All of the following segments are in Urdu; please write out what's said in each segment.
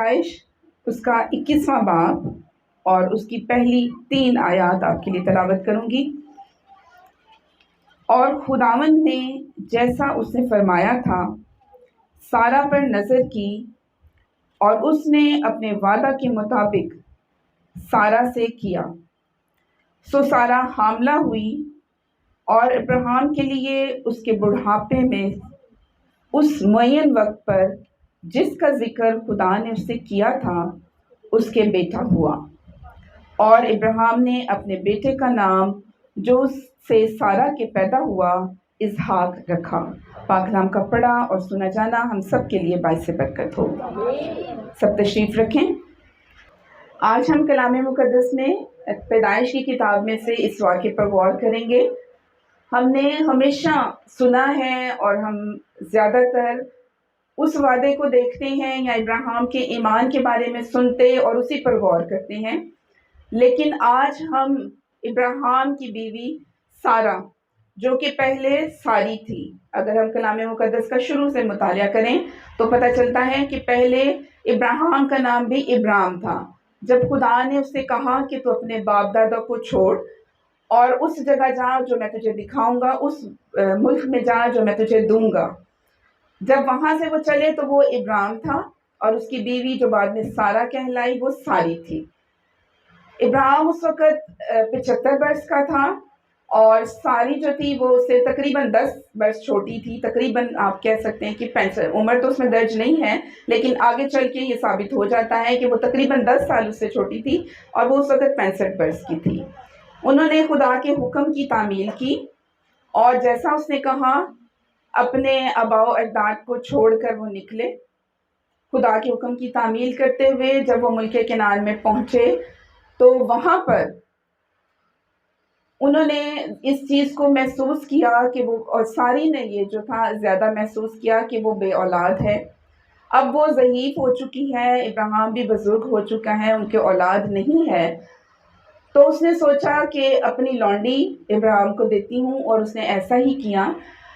پیدائش اس کا 21واں باب اور اس کی پہلی 3 آیات آپ کے لیے تلاوت کروں گی۔ اور خداوند نے جیسا اس نے فرمایا تھا سارا پر نظر کی، اور اس نے اپنے وعدہ کے مطابق سارا سے کیا۔ سو سارا حاملہ ہوئی، اور ابراہیم کے لیے اس کے بڑھاپے میں اس معین وقت پر جس کا ذکر خدا نے اس سے کیا تھا اس کے بیٹا ہوا، اور ابراہیم نے اپنے بیٹے کا نام جو اس سے سارا کے پیدا ہوا اسحاق رکھا۔ پاک نام کا پڑھا اور سنا جانا ہم سب کے لیے باعث برکت ہو۔ سب تشریف رکھیں۔ آج ہم کلام مقدس میں پیدائش کی کتاب میں سے اس واقعے پر غور کریں گے۔ ہم نے ہمیشہ سنا ہے اور ہم زیادہ تر اس وعدے کو دیکھتے ہیں یا ابراہیم کے ایمان کے بارے میں سنتے اور اسی پر غور کرتے ہیں، لیکن آج ہم ابراہیم کی بیوی سارا جو کہ پہلے ساری تھی، اگر ہم کلام مقدس کا شروع سے مطالعہ کریں تو پتہ چلتا ہے کہ پہلے ابراہیم کا نام بھی ابرام تھا۔ جب خدا نے اس سے کہا کہ تو اپنے باپ دادا کو چھوڑ اور اس جگہ جا جو میں تجھے دکھاؤں گا، اس ملک میں جا جو میں تجھے دوں گا، جب وہاں سے وہ چلے تو وہ ابرام تھا، اور اس کی بیوی جو بعد میں سارا کہلائی وہ ساری تھی۔ ابراہیم اس وقت 75 برس کا تھا، اور ساری جو تھی وہ اس سے تقریباً 10 برس چھوٹی تھی۔ تقریباً آپ کہہ سکتے ہیں کہ 65 عمر تو اس میں درج نہیں ہے، لیکن آگے چل کے یہ ثابت ہو جاتا ہے کہ وہ تقریباً 10 سال اس سے چھوٹی تھی، اور وہ اس وقت 65 برس کی تھی۔ انہوں نے خدا کے حکم کی تعمیل کی، اور جیسا اس نے کہا اپنے آباء و اجداد کو چھوڑ کر وہ نکلے۔ خدا کے حکم کی تعمیل کرتے ہوئے جب وہ ملک کنعان میں پہنچے تو وہاں پر انہوں نے اس چیز کو محسوس کیا کہ وہ، اور ساری نے یہ جو تھا زیادہ محسوس کیا کہ وہ بے اولاد ہے۔ اب وہ ضعیف ہو چکی ہے، ابراہیم بھی بزرگ ہو چکا ہے، ان کے اولاد نہیں ہے۔ تو اس نے سوچا کہ اپنی لونڈی ابراہیم کو دیتی ہوں، اور اس نے ایسا ہی کیا۔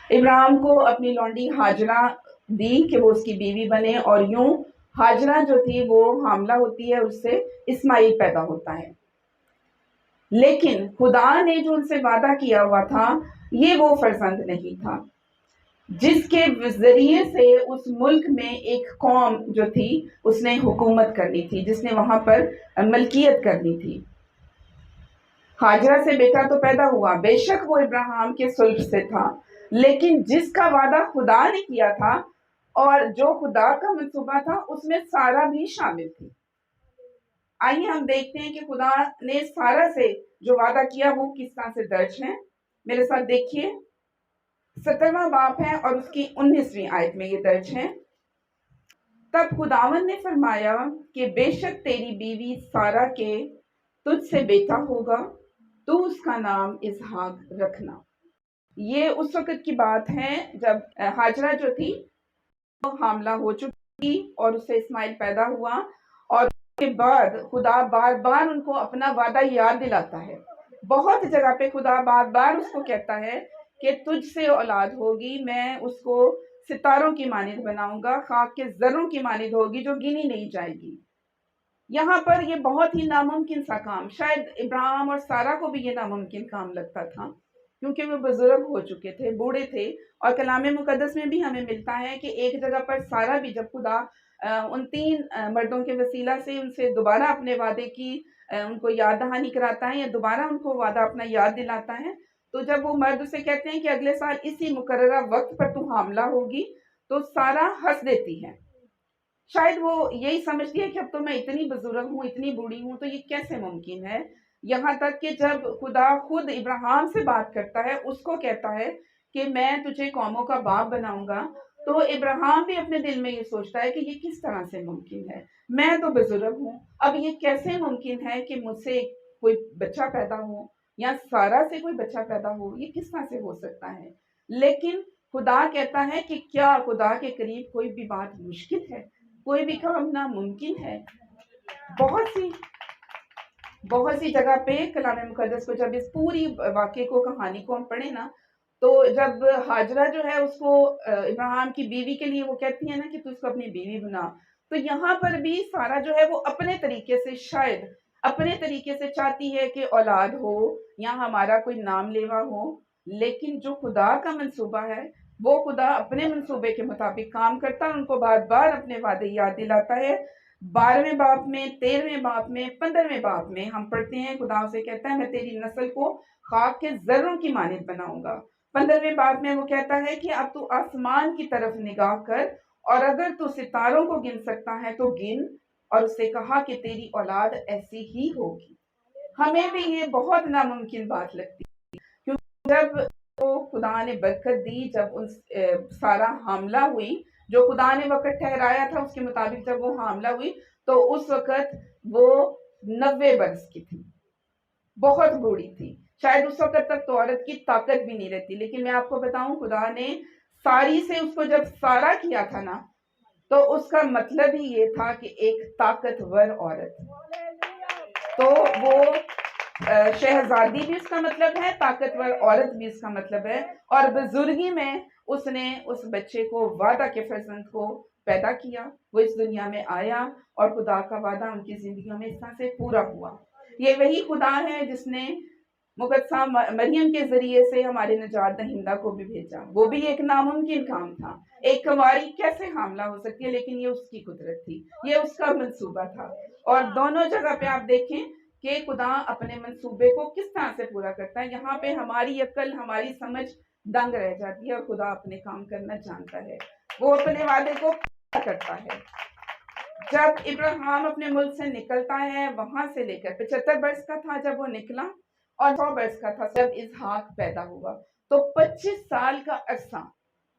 ابراہیم کو اپنی لونڈی ہاجرہ دی کہ وہ اس کی بیوی بنے، اور یوں ہاجرہ جو تھی وہ حاملہ ہوتی ہے، اس سے اسماعیل پیدا ہوتا ہے۔ لیکن خدا نے جو ان سے وعدہ کیا ہوا تھا یہ وہ فرزند نہیں تھا جس کے ذریعے سے اس ملک میں ایک قوم جو تھی اس نے حکومت کرنی تھی، جس نے وہاں پر ملکیت کرنی تھی۔ ہاجرہ سے بیٹا تو پیدا ہوا، بے شک وہ ابراہیم کے صلب سے تھا، لیکن جس کا وعدہ خدا نے کیا تھا اور جو خدا کا منصوبہ تھا اس میں سارا بھی شامل تھی۔ آئیے ہم دیکھتے ہیں کہ خدا نے سارا سے جو وعدہ کیا وہ کس طرح سے درج ہے۔ میرے ساتھ دیکھیے، 17واں باب ہے اور اس کی 19ویں آیت میں یہ درج ہے۔ تب خداوند نے فرمایا کہ بے شک تیری بیوی سارا کے تجھ سے بیٹا ہوگا، تو اس کا نام اسحاق رکھنا۔ یہ اس وقت کی بات ہے جب ہاجرہ جو تھی وہ حاملہ ہو چکی اور اس سے اسماعیل پیدا ہوا، اور اس کے بعد خدا بار بار ان کو اپنا وعدہ یاد دلاتا ہے۔ بہت جگہ پہ خدا بار بار اس کو کہتا ہے کہ تجھ سے اولاد ہوگی، میں اس کو ستاروں کی مانند بناؤں گا، خاک کے ذروں کی مانند ہوگی جو گنی نہیں جائے گی۔ یہاں پر یہ بہت ہی ناممکن سا کام، شاید ابراہیم اور سارا کو بھی یہ ناممکن کام لگتا تھا کیونکہ وہ بزرگ ہو چکے تھے، بوڑھے تھے، اور کلام مقدس میں بھی ہمیں ملتا ہے کہ ایک جگہ پر سارا بھی جب خدا ان 3 مردوں کے وسیلہ سے ان سے دوبارہ اپنے وعدے کی ان کو یاد دہانی کراتا ہے، یا دوبارہ ان کو وعدہ اپنا یاد دلاتا ہے، تو جب وہ مرد اسے کہتے ہیں کہ اگلے سال اسی مقررہ وقت پر تو حاملہ ہوگی، تو سارا ہنس دیتی ہے۔ شاید وہ یہی سمجھتی ہے کہ اب تو میں اتنی بزرگ ہوں، اتنی بوڑھی ہوں، تو یہ کیسے ممکن ہے؟ یہاں تک کہ جب خدا خود ابراہیم سے بات کرتا ہے، اس کو کہتا ہے کہ میں تجھے قوموں کا باپ بناؤں گا، تو ابراہیم بھی اپنے دل میں یہ سوچتا ہے کہ یہ کس طرح سے ممکن ہے؟ میں تو بزرگ ہوں، اب یہ کیسے ممکن ہے کہ مجھ سے کوئی بچہ پیدا ہو یا سارا سے کوئی بچہ پیدا ہو؟ یہ کس طرح سے ہو سکتا ہے؟ لیکن خدا کہتا ہے کہ کیا خدا کے قریب کوئی بھی بات مشکل ہے؟ کوئی بھی کام ناممکن ہے؟ بہت سی جگہ پہ کلام مقدس کو جب اس پوری واقعے کو، کہانی کو ہم پڑھیں نا، تو جب ہاجرہ جو ہے اس کو ابراہیم کی بیوی کے لیے وہ کہتی ہے نا کہ تو اس کو اپنی بیوی بنا، تو یہاں پر بھی سارا جو ہے وہ اپنے طریقے سے شاید اپنے طریقے سے چاہتی ہے کہ اولاد ہو یا ہمارا کوئی نام لیوا ہو، لیکن جو خدا کا منصوبہ ہے وہ خدا اپنے منصوبے کے مطابق کام کرتا ہے، ان کو بار بار اپنے وعدے یاد دلاتا ہے۔ 12ویں باب میں، 13ویں باب میں، 15ویں باب میں ہم پڑھتے ہیں خدا سے کہتا ہے میں تیری نسل کو خاک کے ذروں کی مانند بناؤں گا۔ 15ویں باب میں وہ کہتا ہے کہ اب تو آسمان کی طرف نگاہ کر اور اگر تو ستاروں کو گن سکتا ہے تو گن، اور اس سے کہا کہ تیری اولاد ایسی ہی ہوگی۔ ہمیں بھی یہ بہت ناممکن بات لگتی ہے، کیونکہ جب خدا نے برکت دی، جب سارا حاملہ ہوئی، جو خدا نے وقت ٹھہرایا تھا اس کے مطابق جب وہ حاملہ ہوئی تو اس وقت وہ 90 برس کی تھی، بہت بوڑھی تھی، شاید اس وقت تک تو عورت کی طاقت بھی نہیں رہتی۔ لیکن میں آپ کو بتاؤں خدا نے ساری سے اس کو جب سارا کیا تھا نا تو اس کا مطلب ہی یہ تھا کہ ایک طاقتور عورت، تو وہ شہزادی بھی اس کا مطلب ہے، طاقتور عورت بھی اس کا مطلب ہے، اور بزرگی میں اس نے اس بچے کو وعدہ کے فرزند کو پیدا کیا، وہ اس دنیا میں آیا اور خدا کا وعدہ ان کی زندگیوں میں اس طرح سے پورا ہوا۔ یہ وہی خدا ہے جس نے مقدسہ مریم کے ذریعے سے ہمارے نجات دہندہ کو بھی بھیجا۔ وہ بھی ایک ناممکن کام تھا، ایک کنواری کیسے حاملہ ہو سکتی ہے، لیکن یہ اس کی قدرت تھی، یہ اس کا منصوبہ تھا۔ اور دونوں جگہ پہ آپ دیکھیں کہ خدا اپنے منصوبے کو کس طرح سے پورا کرتا ہے۔ یہاں پہ ہماری عقل، ہماری سمجھ دنگ رہ جاتی ہے، اور خدا اپنے کام کرنا جانتا ہے، وہ اپنے وعدے کو پورا کرتا ہے۔ جب ابراہیم اپنے ملک سے نکلتا ہے، وہاں سے لے کر 75 برس کا تھا جب وہ نکلا، اور 100 برس کا تھا جب اسحاق پیدا ہوا، تو 25 سال کا عرصہ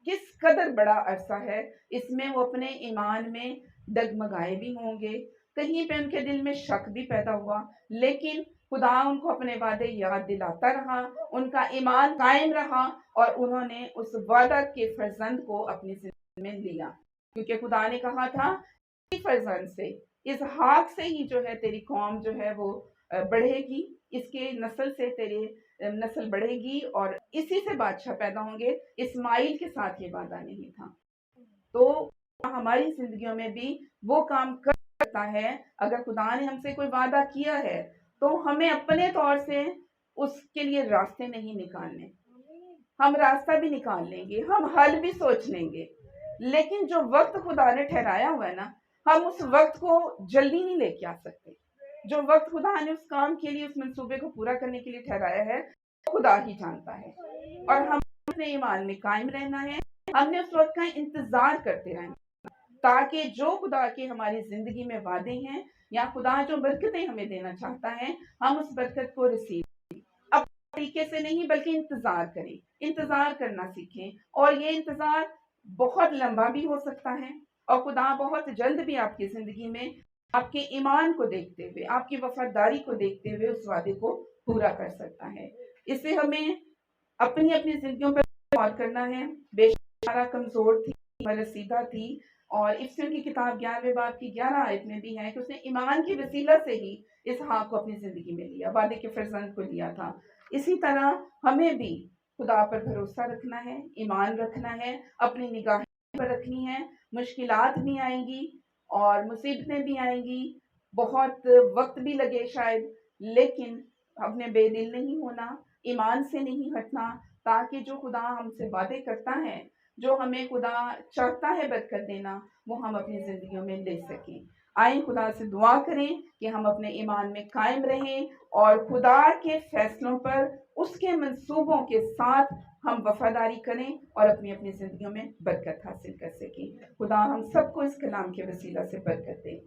کس قدر بڑا عرصہ ہے۔ اس میں وہ اپنے ایمان میں ڈگمگائے بھی ہوں گے، کہیں پہ ان کے دل میں شک بھی پیدا ہوا، لیکن خدا ان کو اپنے وعدے یاد دلاتا رہا، ان کا ایمان قائم رہا، اور انہوں نے اس وعدہ کے فرزند کو اپنی زندگی میں لیا، کیونکہ خدا نے کہا تھا فرزند سے، اسحاق سے ہی جو ہے تیری قوم جو ہے وہ بڑھے گی، اس کے نسل سے تیرے نسل بڑھے گی، اور اسی سے بادشاہ پیدا ہوں گے۔ اسماعیل کے ساتھ یہ وعدہ نہیں تھا۔ تو ہماری زندگیوں میں بھی وہ کام کر سکتا ہے۔ اگر خدا نے ہم سے کوئی وعدہ کیا ہے تو ہمیں اپنے طور سے اس کے لیے راستے نہیں نکالنے، ہم راستہ بھی نکال لیں گے، ہم حل بھی سوچ لیں گے، لیکن جو وقت خدا نے ٹھہرایا ہوا ہے نا، ہم اس وقت کو جلدی نہیں لے کے آ سکتے۔ جو وقت خدا نے اس کام کے لیے، اس منصوبے کو پورا کرنے کے لیے ٹھہرایا ہے، خدا ہی جانتا ہے، اور ہم اپنے ایمان میں قائم رہنا ہے۔ ہم نے اس وقت کا انتظار کرتے رہنا، تاکہ جو خدا کے ہماری زندگی میں وعدے ہیں یا خدا جو برکتیں ہمیں دینا چاہتا ہے، ہم اس برکت کو ریسیو کریں، اپنے طریقے سے نہیں بلکہ انتظار کریں، انتظار کرنا سیکھیں، اور یہ انتظار بہت لمبا بھی ہو سکتا ہے، اور خدا بہت جلد بھی آپ کی زندگی میں آپ کے ایمان کو دیکھتے ہوئے، آپ کی وفاداری کو دیکھتے ہوئے اس وعدے کو پورا کر سکتا ہے۔ اس سے ہمیں اپنی زندگیوں پر غور کرنا ہے۔ بے شمارہ کمزور تھی، رسیدہ تھی، اور افسیوں کی کتاب 11ویں باب کی 11 آیت میں بھی ہے کہ اس نے ایمان کی وسیلہ سے ہی اسحاق کو اپنی زندگی میں لیا، وعدے کے فرزند کو لیا تھا۔ اسی طرح ہمیں بھی خدا پر بھروسہ رکھنا ہے، ایمان رکھنا ہے، اپنی نگاہیں پر رکھنی ہے۔ مشکلات بھی آئیں گی اور مصیبتیں بھی آئیں گی، بہت وقت بھی لگے شاید، لیکن اپنے بے دل نہیں ہونا، ایمان سے نہیں ہٹنا، تاکہ جو خدا ہم سے وعدے کرتا ہے، جو ہمیں خدا چاہتا ہے برکت دینا، وہ ہم اپنی زندگیوں میں لے سکیں۔ آئیں خدا سے دعا کریں کہ ہم اپنے ایمان میں قائم رہیں، اور خدا کے فیصلوں پر، اس کے منصوبوں کے ساتھ ہم وفاداری کریں، اور اپنی زندگیوں میں برکت حاصل کر سکیں۔ خدا ہم سب کو اس کلام کے وسیلہ سے برکت دے۔